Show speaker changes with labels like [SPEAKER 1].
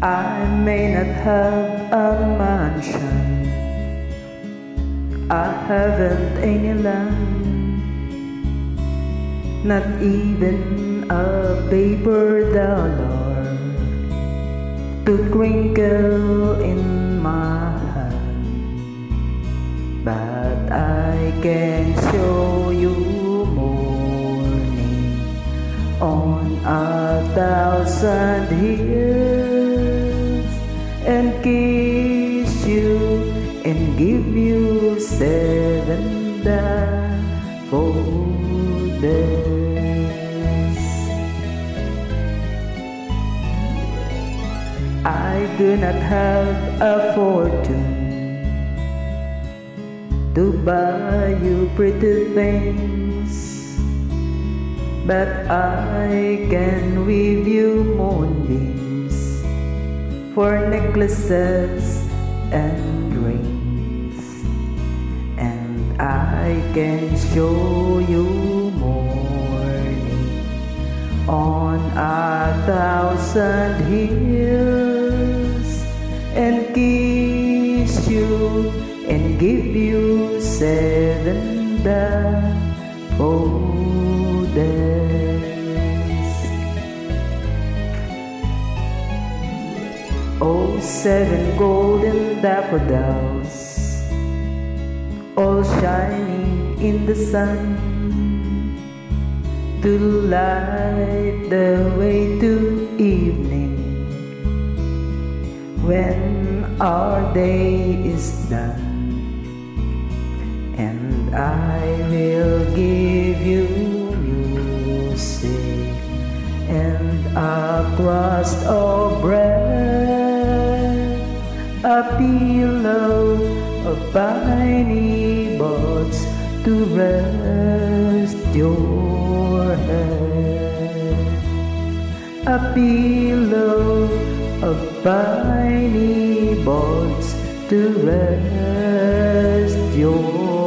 [SPEAKER 1] I may not have a mansion, I haven't any land, not even a paper dollar to crinkle in my hand. But I can show you morning on 1,000 hills, and kiss you and give you 7 daffodils. I do not have a fortune to buy you pretty things, but I can weave you moonbeams for necklaces and rings, and I can show you morning on 1,000 hills, and kiss you and give you 7 daffodils. Oh, 7 golden daffodils, all shining in the sun, to light the way to evening when our day is done. And I will give you music and a crust of bread, a pillow of piney buds to rest your head, a pillow of piney buds to rest your